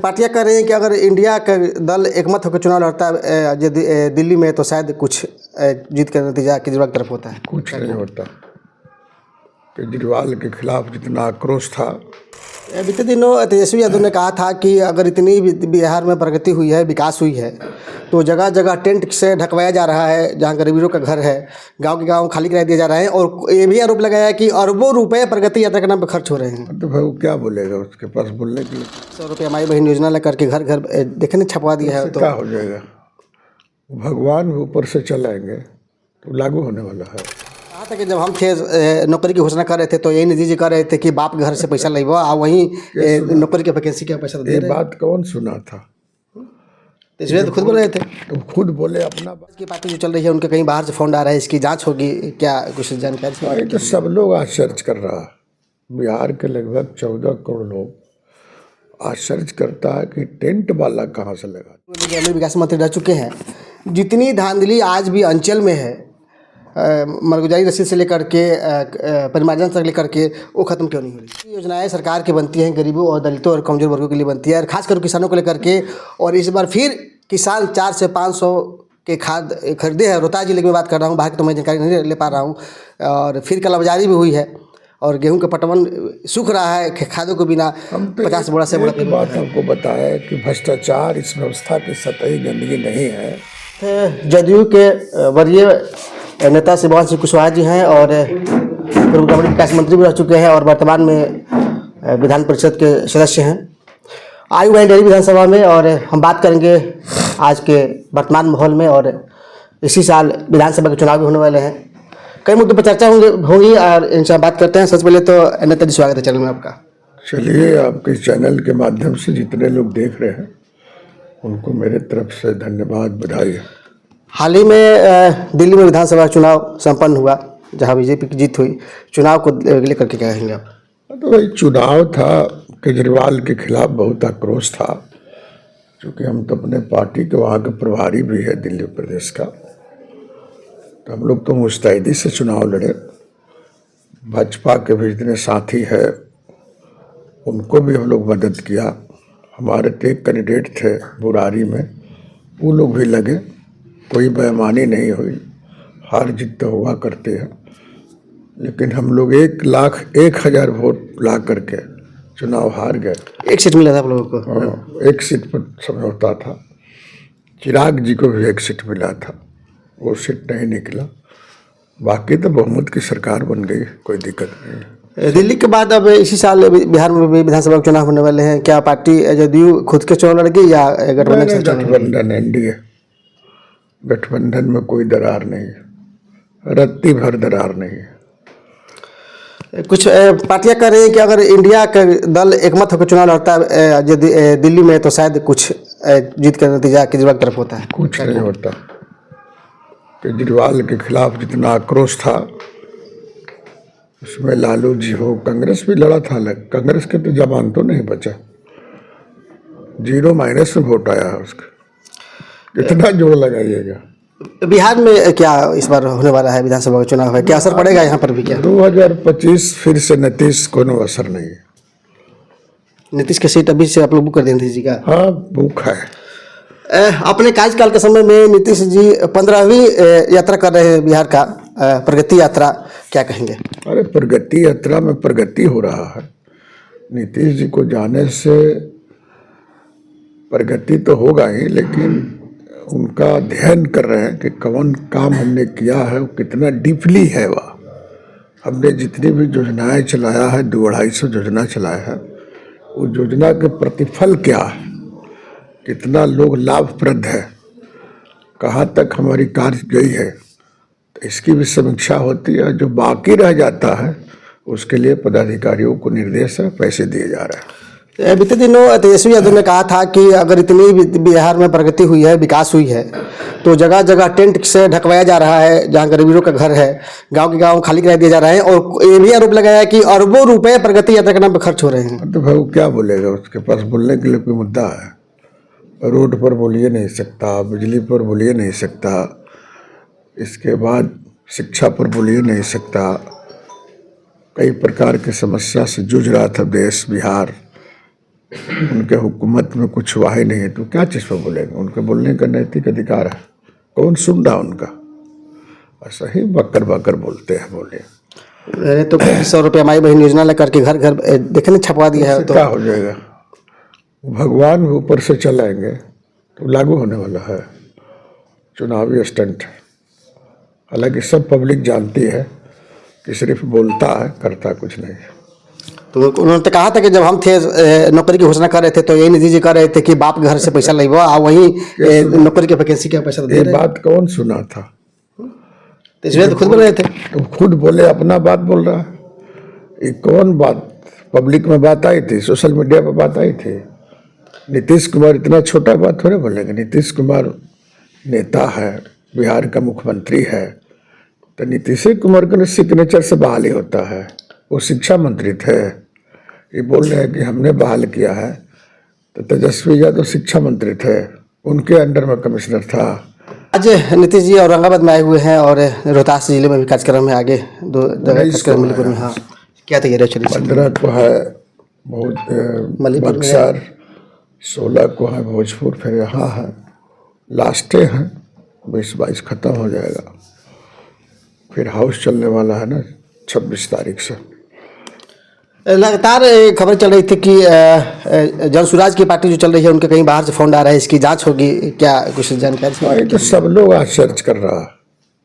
पार्टियां कह रही हैं कि अगर इंडिया का दल एकमत होकर चुनाव लड़ता है दिल्ली में तो शायद कुछ जीत का नतीजा केजरीवाल की तरफ होता है। कुछ नहीं होता। केजरीवाल के खिलाफ जितना आक्रोश था, बीते दिनों तेजस्वी यादव ने कहा था कि अगर इतनी बिहार में प्रगति हुई है, विकास हुई है, तो जगह जगह टेंट से ढकवाया जा रहा है, जहाँ गरीबों का घर है गांव के गांव खाली करा दिया जा रहा है। और ये भी आरोप लगाया कि अरबों रुपए प्रगति यात्रा के नाम पर खर्च हो रहे हैं। तो भाई वो क्या बोलेगा, उसके पास बोलने के लिए 100 रुपये हमारी बहन योजना लेकर के घर घर देखे ने छपवा दिया है। तो क्या हो जाएगा? भगवान ऊपर से चलाएंगे तो लागू होने वाला है। कहा था कि जब हम थे नौकरी की घोषणा कर रहे थे तो यही निधि जी कर रहे थे कि बाप घर से पैसा लेबो आ वहीं नौकरी की वैकेंसी का पैसा दे ये रहे। बात कौन सुना था? इसलिए तो खुद बोल रहे थे। तो खुद बोले अपना बात। की पार्टी जो चल रही है उनके कहीं बाहर से फंड आ रहा है, इसकी जांच होगी क्या? कुछ जानकारी ये तो सब लोग आश्चर्य कर रहा है। बिहार के लगभग 14 करोड़ लोग आश्चर्य करता है कि टेंट वाला कहाँ से लगा। ग्रामीण विकास मंत्री रह चुके हैं। जितनी धांधली आज भी अंचल में है, मरगुजारी रसीद से लेकर के परिमार्जन तक लेकर के, वो खत्म क्यों नहीं हो रही? योजनाएं सरकार की बनती हैं गरीबों और दलितों और कमजोर वर्गों के लिए बनती है, और खासकर किसानों को लेकर के। और इस बार फिर किसान 400 से 500 के खाद खरीदे हैं। रोहतास जिले की बात कर रहा हूँ, बाहर की तो मैं जानकारी नहीं ले पा रहा हूँ। और फिर कालाबाजारी भी हुई है और गेहूं का पटवन सूख रहा है खादों को बिना। 50 बोरा से बड़ा बात हमको बताया कि भ्रष्टाचार इस व्यवस्था की सतही गंदगी नहीं है। जदयू के वरीय नेता शिवराज सिंह कुशवाहा जी हैं और पूर्व ग्रामीण विकास मंत्री भी रह चुके हैं और वर्तमान में विधान परिषद के सदस्य हैं। आए हुए हैं डेहरी विधानसभा में और हम बात करेंगे आज के वर्तमान माहौल में। और इसी साल विधानसभा के चुनाव भी होने वाले हैं, कई मुद्दों पर चर्चा होगी और इनसे बात करते हैं। सबसे पहले तो नेता जी स्वागत है चैनल में आपका। चलिए, आपके चैनल के माध्यम से जितने लोग देख रहे हैं उनको मेरे तरफ से धन्यवाद, बधाई। हाल ही में दिल्ली में विधानसभा चुनाव संपन्न हुआ जहां बीजेपी की जीत हुई। चुनाव को लेकर के क्या कहेंगे आप? तो भाई चुनाव था, केजरीवाल के खिलाफ बहुत आक्रोश था, क्योंकि हम तो अपने पार्टी के वहाँ के प्रभारी भी है दिल्ली प्रदेश का। तो हम लोग तो मुस्तैदी से चुनाव लड़े। भाजपा के भी जितने साथी है उनको भी हम लोग मदद किया। हमारे तो एक कैंडिडेट थे बुरारी में, वो लोग भी लगे, कोई बेईमानी नहीं हुई। हार जीत तो हुआ करते हैं, लेकिन हम लोग 1,01,000 वोट ला करके चुनाव हार गए। एक सीट मिला था आप लोगों को? एक सीट पर समझौता था। चिराग जी को भी एक सीट मिला था, वो सीट नहीं निकला। बाकी तो बहुमत की सरकार बन गई, कोई दिक्कत नहीं। दिल्ली के बाद अब इसी साल बिहार में भी विधानसभा के चुनाव होने वाले हैं। क्या पार्टी जदयू खुद के चुनाव लड़ेगी या गठबंधन एनडीए? गठबंधन में कोई दरार नहीं है, रत्ती भर दरार नहीं है। कुछ पार्टियां कह रही हैं कि अगर इंडिया का दल एकमत होकर चुनाव लड़ता है दिल्ली में तो शायद कुछ जीत का नतीजा केजरीवाल की तरफ होता है। कुछ नहीं होता। केजरीवाल के खिलाफ जितना आक्रोश था, उसमें लालू जी हो, कांग्रेस भी लड़ा था। कांग्रेस के तो जबान तो नहीं बचा, 0 माइनस में वोट आया है उसका। कितना जोर लगाइएगा। बिहार में क्या इस बार होने वाला है विधानसभा का चुनाव है, क्या असर पड़ेगा यहाँ पर भी? क्या 2025 फिर से नीतीश को नो असर नहीं है। नीतीश की सीट अभी से आप लोग बुक कर दें नीतीश जी का? हाँ, बुक है। अपने कार्यकाल के समय में नीतीश जी 15वीं यात्रा कर रहे हैं बिहार का, प्रगति यात्रा, क्या कहेंगे? अरे प्रगति यात्रा में प्रगति हो रहा है। नीतीश जी को जाने से प्रगति तो होगा ही, लेकिन उनका अध्ययन कर रहे हैं कि कौन काम हमने किया है, वो कितना डीपली है। वह हमने जितनी भी योजनाएं चलाया है, 200-250 योजना चलाया है, वो योजना के प्रतिफल क्या है, कितना लोग लाभप्रद है, कहाँ तक हमारी कार्य गई है, तो इसकी भी समीक्षा होती है। जो बाकी रह जाता है उसके लिए पदाधिकारियों को निर्देश है, पैसे दिए जा रहे हैं। बीते दिनों तेजस्वी यादव ने कहा था कि अगर इतनी बिहार में प्रगति हुई है, विकास हुई है, तो जगह जगह टेंट से ढकवाया जा रहा है, जहां गरीबों का घर है गांव के गांव खाली करा दिया जा रहा है। और ये भी आरोप लगाया कि अरबों रुपए प्रगति यात्रा के नाम पर खर्च हो रहे हैं। तो भाई वो क्या बोलेगा, उसके पास बोलने के लिए कोई मुद्दा है? रोड पर बोलिए नहीं सकता, बिजली पर बोलिए नहीं सकता, इसके बाद शिक्षा पर बोलिए नहीं सकता। कई प्रकार की समस्या से जूझ रहा था देश बिहार, उनके हुकूमत में कुछ हुआ ही नहीं है तो क्या चीज़ पर बोलेंगे? उनके बोलने का नैतिक अधिकार है, कौन सुन रहा उनका? ऐसा ही बकर बकर बोलते हैं। बोलिए मैंने तो 100 रुपये हमारी बहन योजना ला करके घर घर देखने छपवा दिया है। तो क्या हो जाएगा? भगवान भी ऊपर से चलाएंगे तो लागू होने वाला है, चुनावी स्टंट है। हालांकि सब पब्लिक जानती है कि सिर्फ बोलता है, करता कुछ नहीं है। तो उन्होंने तो कहा था कि जब हम थे नौकरी की घोषणा कर रहे थे तो यही निधि जी कर रहे थे कि बाप घर से पैसा लेबो आ वही नौकरी के वैकेंसी का पैसा दे ये रहे। बात कौन सुना था? तो इसलिए तो खुद बोल रहे थे। तो खुद बोले, अपना बात बोल रहा है। ये कौन बात पब्लिक में बात आई थी, सोशल मीडिया पर बात आई थी? नीतीश कुमार इतना छोटा बात थोड़े बोलेंगे। नीतीश कुमार नेता है, बिहार का मुख्यमंत्री है, तो नीतीश कुमार का सिग्नेचर से बहाली होता है। वो शिक्षा मंत्री थे, ये बोल रहे हैं कि हमने बहाल किया है। तो तेजस्वी यादव शिक्षा मंत्री थे, उनके अंडर में कमिश्नर था। आज नीतीश जी औरंगाबाद में आए हुए हैं और रोहतास जिले में भी कार्यक्रम है, आगे दो कार्यक्रम मणिपुर में। हाँ, क्या तैयारी चली? 15 को है बहुत बक्सर, 16 को है भोजपुर, फिर यहाँ है, लास्टे हैं, 20-22 खत्म हो जाएगा। फिर हाउस चलने वाला है ना 26 तारीख से। लगातार खबर चल रही थी कि जनसुराज की पार्टी जो चल रही है उनके कहीं बाहर से फंड आ रहा है, इसकी जांच होगी, क्या कुछ जानकारी? ये तो सब लोग आश्चर्य कर रहा है।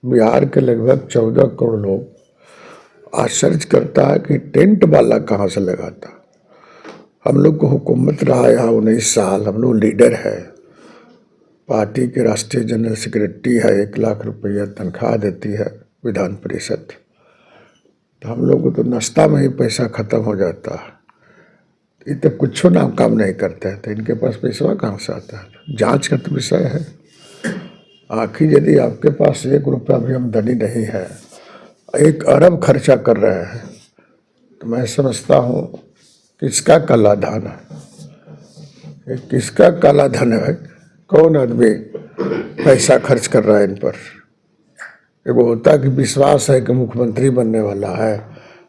बिहार के लगभग 14 करोड़ लोग आश्चर्य करता है कि टेंट वाला कहाँ से लगाता। हम लोग को हुकूमत रहा यहाँ 19 साल, हम लोग लीडर है, पार्टी के राष्ट्रीय जनरल सेक्रेटरी है, 1 लाख रुपया तनख्वाह देती है विधान परिषद। तो हम लोग को तो नाश्ता में ही पैसा खत्म हो जाता है। ये तो कुछ ना काम नहीं करते हैं, तो इनके पास पैसा कहाँ से आता है? जांच का तो विषय है। आखिर यदि आपके पास 1 रुपया भी आमदनी नहीं है, 1 अरब खर्चा कर रहे हैं, तो मैं समझता हूँ किसका काला धन है? ये किसका काला धन है? कौन आदमी पैसा खर्च कर रहा है इन पर? एगो होता कि विश्वास है कि मुख्यमंत्री बनने वाला है,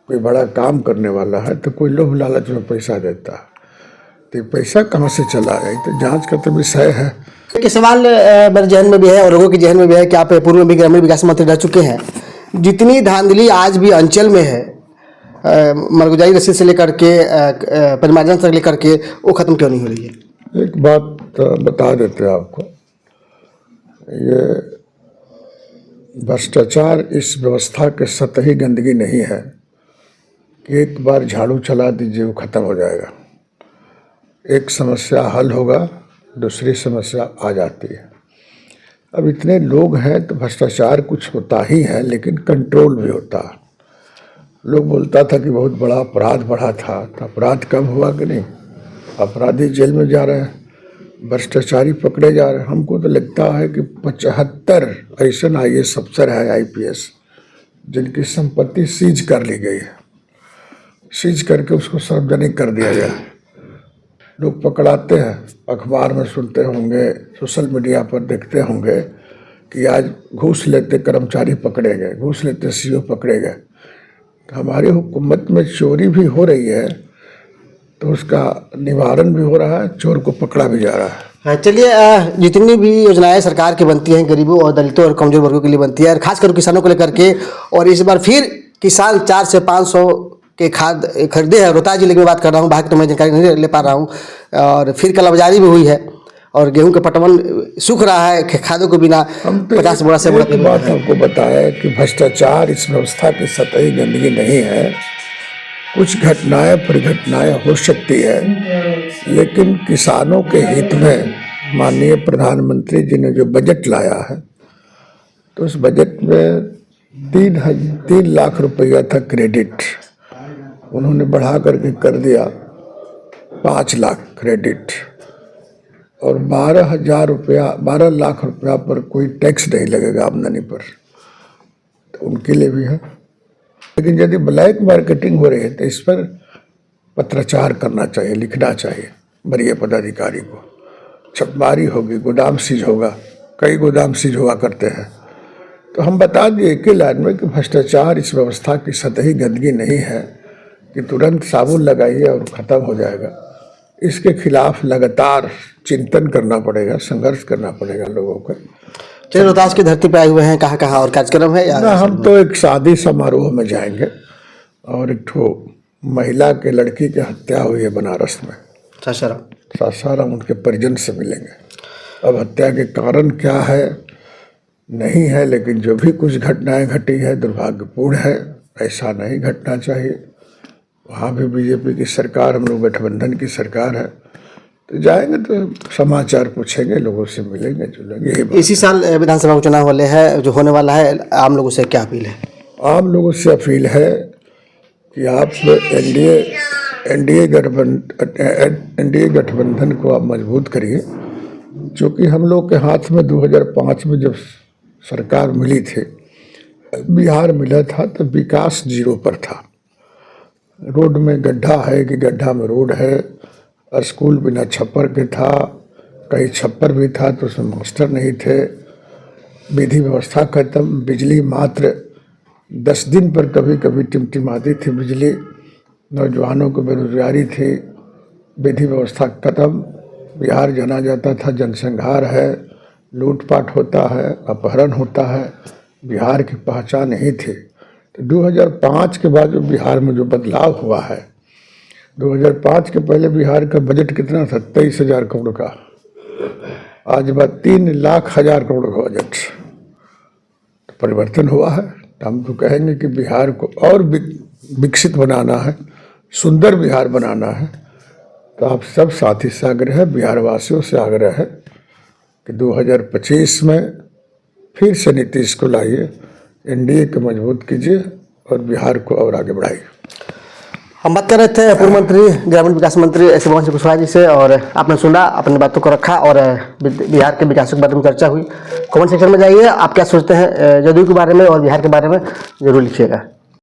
कोई बड़ा काम करने वाला है, तो कोई लोभ लालच में पैसा देता है। तो पैसा कहाँ से चला है, तो जांच का तो विषय है। एक सवाल मेरे जहन में भी है और लोगों के जहन में भी है कि आप पूर्व में भी ग्रामीण विकास मंत्री रह चुके हैं। जितनी धांधली आज भी अंचल में है, मरगुजारी रसीद से लेकर के परिमार्जन से लेकर के, वो खत्म क्यों नहीं हो रही है? एक बात बता देते हैं आपको, ये भ्रष्टाचार इस व्यवस्था के सतही गंदगी नहीं है कि एक बार झाड़ू चला दीजिए वो खत्म हो जाएगा। एक समस्या हल होगा, दूसरी समस्या आ जाती है। अब इतने लोग हैं तो भ्रष्टाचार कुछ होता ही है, लेकिन कंट्रोल भी होता है। लोग बोलता था कि बहुत बड़ा अपराध बढ़ा था, तो अपराध कम हुआ कि नहीं? अपराधी जेल में जा रहे हैं, भ्रष्टाचारी पकड़े जा रहे हैं। हमको तो लगता है कि 75 ऐसे IAS अफसर है, IPS, जिनकी संपत्ति सीज कर ली गई है, सीज करके उसको सार्वजनिक कर दिया गया। लोग पकड़ाते हैं, अखबार में सुनते होंगे, सोशल मीडिया पर देखते होंगे कि आज घूस लेते कर्मचारी पकड़े गए, घूस लेते CEO पकड़े गए। तो हमारी हुकूमत में चोरी भी हो रही है तो उसका निवारण भी हो रहा है, चोर को पकड़ा भी जा रहा है। चलिए, जितनी भी योजनाएं सरकार की बनती हैं गरीबों और दलितों और कमजोर वर्गों के लिए बनती है, और खासकर किसानों को लेकर के, और इस बार फिर किसान 400 से 500 के खाद खरीदे हैं। रोहतास जिले की बात कर रहा हूँ, बाहर की तो मैं जानकारी नहीं ले पा रहा हूँ। और फिर कालाबाजारी भी हुई है और गेहूं का पटवन सूख रहा है खादों के बिना। 50 बोरा से एक बात हमको बताया कि भ्रष्टाचार इस व्यवस्था की सतही गंदगी नहीं है। कुछ घटनाएं परिघटनाएं हो सकती है, लेकिन किसानों के हित में माननीय प्रधानमंत्री जी ने जो बजट लाया है, तो उस बजट में 3 लाख रुपया था क्रेडिट, उन्होंने बढ़ा करके कर दिया 5 लाख क्रेडिट, और 12 लाख रुपया पर कोई टैक्स नहीं लगेगा आमदनी पर, तो उनके लिए भी है। लेकिन यदि ब्लैक मार्केटिंग हो रही है तो इस पर पत्राचार करना चाहिए, लिखना चाहिए वरीय पदाधिकारी को। छापेमारी होगी, गोदाम सीज होगा, कई गोदाम सीज हुआ करते हैं। तो हम बता दिए एक ही लाइन में कि भ्रष्टाचार इस व्यवस्था की सतही गंदगी नहीं है कि तुरंत साबुन लगाइए और ख़त्म हो जाएगा। इसके खिलाफ लगातार चिंतन करना पड़ेगा, संघर्ष करना पड़ेगा लोगों को। चलिए, रोहतास की धरती पे आए हुए हैं, कहाँ कहाँ और कार्यक्रम है या ना, हम तो एक शादी समारोह में जाएंगे और एक ठो महिला के लड़की की हत्या हुई है बनारस में, सासाराम, उनके परिजन से मिलेंगे। अब हत्या के कारण क्या है नहीं है, लेकिन जो भी कुछ घटनाएं घटी है दुर्भाग्यपूर्ण है, ऐसा नहीं घटना चाहिए। वहाँ भी बीजेपी की सरकार, हम लोग गठबंधन की सरकार है, तो जाएंगे तो समाचार पूछेंगे, लोगों से मिलेंगे जुलेंगे। यही बात। इसी साल विधानसभा उपचुनाव वाले हैं जो होने वाला है, आम लोगों से क्या अपील है? आम लोगों से अपील है कि आप एनडीए गठबंधन को आप मजबूत करिए, क्योंकि हम लोग के हाथ में 2005 में जब सरकार मिली थी, बिहार मिला था, तो विकास जीरो पर था। रोड में गड्ढा है कि गड्ढा में रोड है, स्कूल बिना छप्पर के था, कहीं छप्पर भी था तो उसमें मास्टर नहीं थे, विधि व्यवस्था खत्म, बिजली मात्र 10 दिन पर कभी कभी टिमटिमाती थी बिजली, नौजवानों को बेरोजगारी थी, विधि व्यवस्था खत्म, बिहार जाना जाता था जनसंहार है, लूटपाट होता है, अपहरण होता है, बिहार की पहचान नहीं थी। तो 2005 के बाद जो बिहार में जो बदलाव हुआ है, 2005 के पहले बिहार का बजट कितना था? 23,000 करोड़ का, आज बात 3,00,000 करोड़ का बजट। तो परिवर्तन हुआ है। तो हम तो कहेंगे कि बिहार को और विकसित बनाना है, सुंदर बिहार बनाना है, तो आप सब साथी से आग्रह है, बिहार वासियों से आग्रह है कि 2025 में फिर से नीतीश को लाइए, एनडीए को मजबूत कीजिए और बिहार को और आगे बढ़ाइए। हम बात कर रहे थे पूर्व मंत्री, ग्रामीण विकास मंत्री शिवमोहन कुशवाहा जी से, और आपने सुना, अपनी बातों को रखा और बिहार के विकास के बारे में चर्चा हुई। कमेंट सेक्शन में जाइए, आप क्या सोचते हैं जदयू के बारे में और बिहार के बारे में, जरूर लिखिएगा।